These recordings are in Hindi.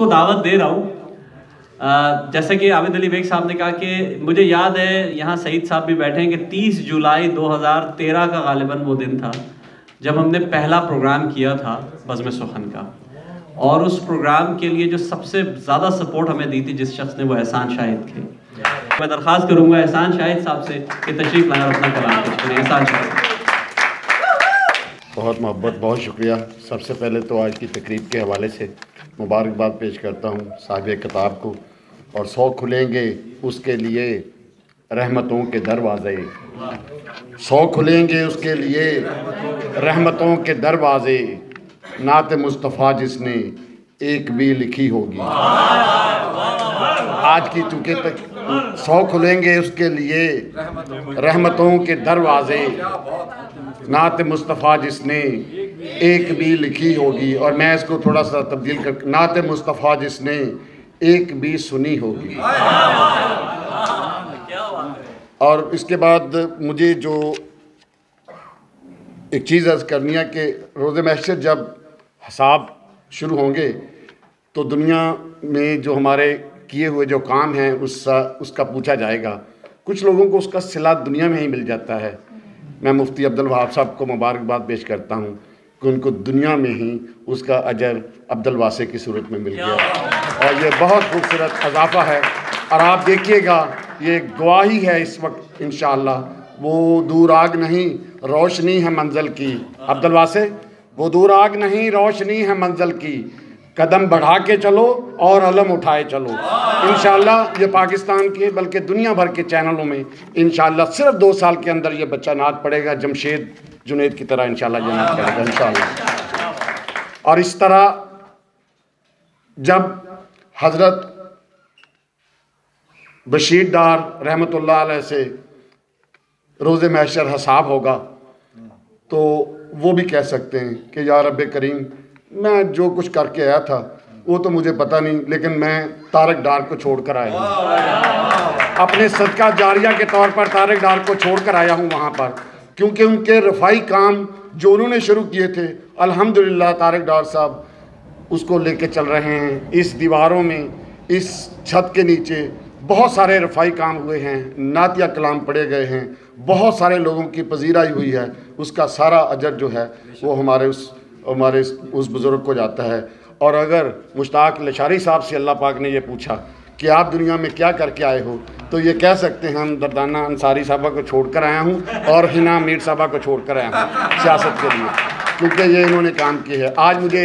उसको दावत दे रहा हूँ। जैसे कि आबिद अली बेग साहब ने कहा कि मुझे याद है, यहाँ सईद साहब भी बैठे हैं, कि 30 जुलाई 2013 का गालिबन वो दिन था जब हमने पहला प्रोग्राम किया था बज़्म सुखन का, और उस प्रोग्राम के लिए जो सबसे ज़्यादा सपोर्ट हमें दी थी जिस शख्स ने, वो एहसान शाहिद थे। मैं दरख्वास्त करूँगा एहसान शाहिद साहब से कि तशरीफ़ लाएं और अपना कलाम पेश करें। एहसान शाहिद। बहुत मोहब्बत, बहुत शुक्रिया। सबसे पहले तो आज की तकरीब के हवाले से मुबारकबाद पेश करता हूँ साहिब किताब को। और 100 खुलेंगे उसके लिए रहमतों के दरवाज़े, 100 खुलेंगे उसके लिए रहमतों के दरवाज़े, नात मुस्तफ़ा जिसने एक भी लिखी होगी। आज की चूँकि तक 100 खुलेंगे उसके लिए रहमतों के दरवाज़े, नात मुस्तफ़ा जिसने एक भी लिखी होगी। और मैं इसको थोड़ा सा तब्दील कर, नात मुस्तफ़ा जिसने एक भी सुनी होगी। और इसके बाद मुझे जो एक चीज़ अर्ज़ करनी है कि रोज़े महशर जब हिसाब शुरू होंगे तो दुनिया में जो हमारे किए हुए जो काम हैं उसका पूछा जाएगा। कुछ लोगों को उसका सिला दुनिया में ही मिल जाता है। मैं मुफ्ती अब्दुल वहाब साहब को मुबारकबाद पेश करता हूँ कि उनको दुनिया में ही उसका अजर अब्दुल वासे की सूरत में मिल गया, और ये बहुत खूबसूरत इजाफ़ा है। और आप देखिएगा, ये गवाही है इस वक्त इंशाअल्लाह, वो दूर आग नहीं रोशनी है मंजिल की। अब्दुल वासे, वो दूर आग नहीं रोशनी है मंजिल की, कदम बढ़ा के चलो और अलम उठाए चलो। इंशाअल्लाह ये पाकिस्तान के बल्कि दुनिया भर के चैनलों में इंशाअल्लाह सिर्फ 2 साल के अंदर ये बच्चा नात पढ़ेगा, जमशेद जुनैद की तरह इंशाअल्लाह ये नात पढ़ेगा इंशाअल्लाह। और इस तरह जब हज़रत बशीर डार रहमतुल्लाह अलैह से रोज़े महशर हिसाब होगा तो वो भी कह सकते हैं कि या रब्बे करीम, मैं जो कुछ करके आया था वो तो मुझे पता नहीं, लेकिन मैं तारक डार को छोड़ कर आया हूँ। अपने सदका जारिया के तौर पर तारक डार को छोड़ कर आया हूँ वहाँ पर, क्योंकि उनके रफ़ाई काम जो उन्होंने शुरू किए थे अल्हम्दुलिल्लाह तारक डार साहब उसको लेके चल रहे हैं। इस दीवारों में, इस छत के नीचे बहुत सारे रफ़ाई काम हुए हैं, नातिया कलाम पढ़े गए हैं, बहुत सारे लोगों की पजीराई हुई है। उसका सारा अजर जो है वो हमारे उस बुज़ुर्ग को जाता है। और अगर मुश्ताक लशारी साहब से अल्लाह पाक ने ये पूछा कि आप दुनिया में क्या करके आए हो, तो ये कह सकते हैं हम दर्दाना अंसारी साहबा को छोड़ कर आया हूँ और हिना मीर साहबा को छोड़ कर आया हूँ सियासत के लिए, क्योंकि ये इन्होंने काम किए हैं। आज मुझे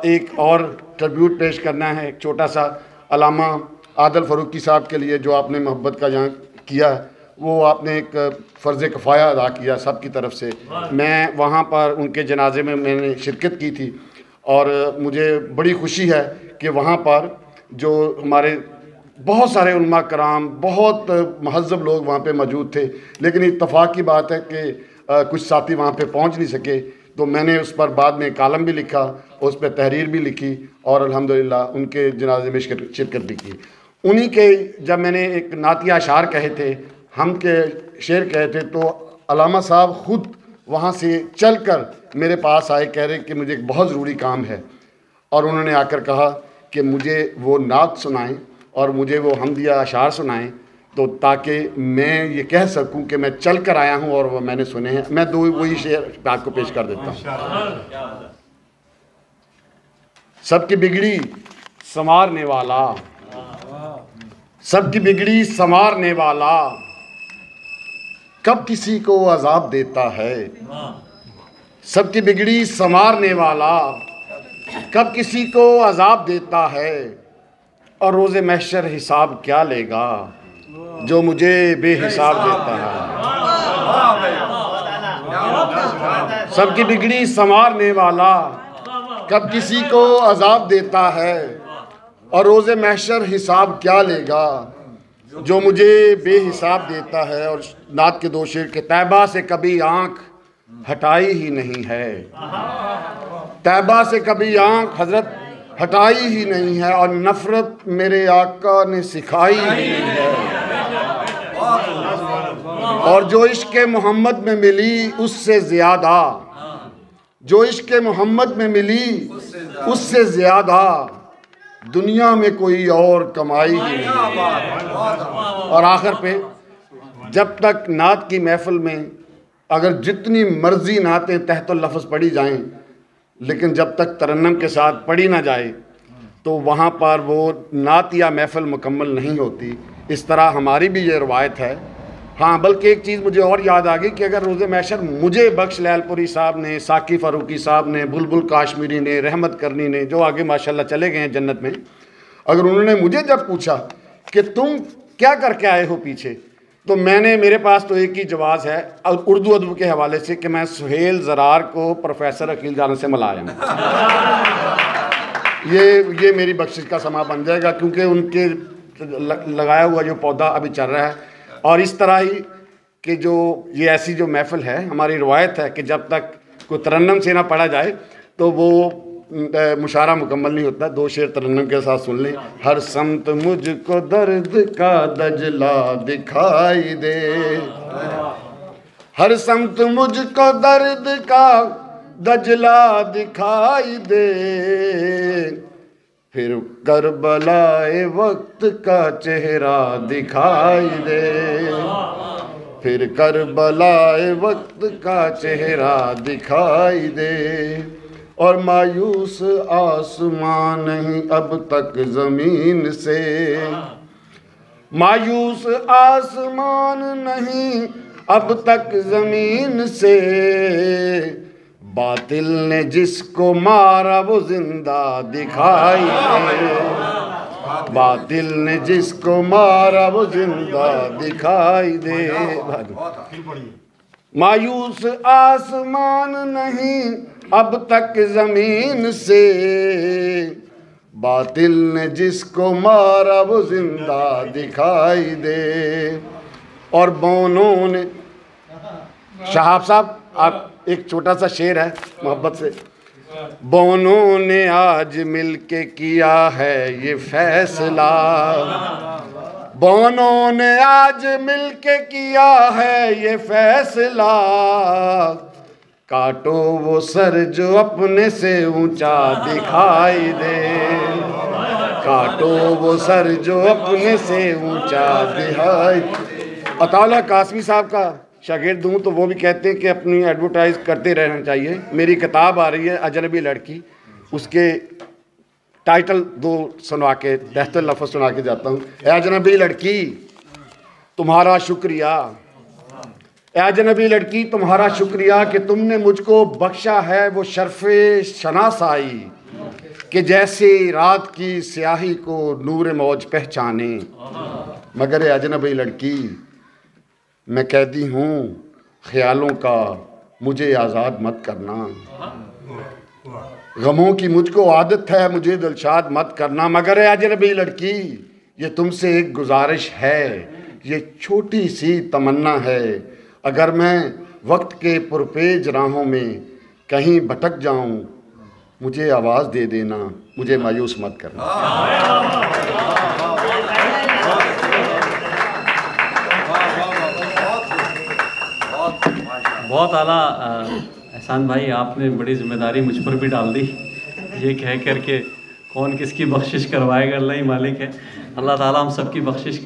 एक और ट्रिब्यूट पेश करना है, एक छोटा सा अलामा आदल फ़रूकी साहब के लिए, जो आपने मोहब्बत का यहाँ किया है, वो आपने एक फ़र्ज़ कफ़ाया अदा किया सब की तरफ से। मैं वहाँ पर उनके जनाजे में मैंने शिरकत की थी और मुझे बड़ी खुशी है कि वहाँ पर जो हमारे बहुत सारे उलमा कराम, बहुत महज़्ज़ब लोग वहाँ पे मौजूद थे, लेकिन इत्तफ़ाक़ की बात है कि कुछ साथी वहाँ पे पहुँच नहीं सके, तो मैंने उस पर बाद में कालम भी लिखा, उस पर तहरीर भी लिखी और अल्हम्दुलिल्लाह उनके जनाजे में शिरकत भी की। उन्हीं के जब मैंने एक नातिया अशार कहे थे, हम के शेर कहे थे, तो अलामा साहब ख़ुद वहाँ से चलकर मेरे पास आए, कह रहे कि मुझे एक बहुत ज़रूरी काम है, और उन्होंने आकर कहा कि मुझे वो नात सुनाएं और मुझे वो हमदिया अशार सुनाएं, तो ताकि मैं ये कह सकूं कि मैं चल कर आया हूं और वो मैंने सुने हैं। मैं वही शेर आपको पेश कर देता हूँ। सबकी बिगड़ी संवारने वाला, सबकी बिगड़ी संवारने वाला, कब किसी को अजाब देता है। सबकी बिगड़ी संवारने वाला कब किसी को अजाब देता है, और रोज़े महशर हिसाब क्या लेगा जो मुझे बेहिसाब देता है। सबकी बिगड़ी संवारने वाला कब किसी को अजाब देता है, और रोज़े महशर हिसाब क्या लेगा जो मुझे बेहिसाब देता है। और नात के 2 शेर के, तैबा से कभी आँख हटाई ही नहीं है, तैबा से कभी आँख हजरत हटाई ही नहीं है, और नफ़रत मेरे आका ने सिखाई ही नहीं है। और जो इश्क़ मोहम्मद में मिली उससे ज़्यादा, जो इश्क़ मोहम्मद में मिली उससे ज़्यादा, दुनिया में कोई और कमाई ही नहीं। और आखिर पे जब तक नात की महफिल में अगर जितनी मर्जी नातें तहत लफ्ज़ पढ़ी जाएं, लेकिन जब तक तरन्नम के साथ पढ़ी ना जाए तो वहाँ पर वो नात या महफिल मुकम्मल नहीं होती। इस तरह हमारी भी ये रवायत है। हाँ, बल्कि एक चीज़ मुझे और याद आ गई कि अगर रोज़े महशर मुझे बख्श लैलपुरी साहब ने, साकी फ़ारूकी साहब ने, बुलबुल काश्मीरी ने, रहमत करनी ने, जो आगे माशाल्लाह चले गए हैं जन्नत में, अगर उन्होंने मुझे जब पूछा कि तुम क्या करके आए हो पीछे, तो मेरे पास तो एक ही जवाब है उर्दू अदब के हवाले से कि मैं सुहेल ज़रार को प्रोफेसर अकील जाना से मिलाया हूँ। ये मेरी बख्शिश का समा बन जाएगा, क्योंकि उनके लगाया हुआ जो पौधा अभी चल रहा है। और इस तरह ही कि जो ये ऐसी जो महफिल है, हमारी रवायत है कि जब तक कोई तरन्नम से ना पढ़ा जाए तो वो मुशारा मुकम्मल नहीं होता। 2 शेर तरन्नम के साथ सुन लें। हर समत मुझको दर्द का दजला दिखाई दे, हर समत मुझको दर्द का दजला दिखाई दे, फिर करबलाए वक्त का चेहरा दिखाई दे, फिर करबलाए वक्त का चेहरा दिखाई दे। और मायूस आसमान नहीं अब तक ज़मीन से, मायूस आसमान नहीं अब तक ज़मीन से, बातिल ने जिसको मारा वो जिंदा दिखाई दे, बातिल ने जिसको मारा वो जिंदा दिखाई दे। मायूस आसमान नहीं अब तक ज़मीन से, बातिल ने जिसको मारा वो जिंदा दिखाई दे। और बोनों ने, शहाब साहब आप एक छोटा सा शेर है मोहब्बत से। बोनों ने आज मिलके किया है ये फैसला, बोनों ने आज मिलके किया है ये फैसला, काटो वो सर जो अपने से ऊंचा दिखाई दे, काटो वो सर जो अपने से ऊंचा दिखाई। अताउल्लाह कासमी साहब का शागिर्द हूँ, तो वो भी कहते हैं कि अपनी एडवर्टाइज करते रहना चाहिए। मेरी किताब आ रही है अजनबी लड़की, उसके टाइटल 2 सुना के, 73 लफ्ज़ सुना के जाता हूँ। ए अजनबी लड़की तुम्हारा शुक्रिया, ए अजनबी लड़की तुम्हारा शुक्रिया कि तुमने मुझको बख्शा है वो शर्फ़े शनासाई, कि जैसे रात की स्याही को नूर मौज पहचाने। मगर ए अजनबी लड़की मैं कैदी हूँ ख्यालों का, मुझे आज़ाद मत करना, गमों की मुझको आदत है मुझे दिलशाद मत करना। मगर ए अजनबी लड़की ये तुमसे एक गुजारिश है, ये छोटी सी तमन्ना है, अगर मैं वक्त के पुरपेज राहों में कहीं भटक जाऊँ मुझे आवाज़ दे देना, मुझे मायूस मत करना। बहुत आला एहसान भाई, आपने बड़ी जिम्मेदारी मुझ पर भी डाल दी, ये कह कर के कौन किसकी बख्शिश करवाएगा अल्लाह ही मालिक है। अल्लाह ताला हम सबकी बख्शिश कर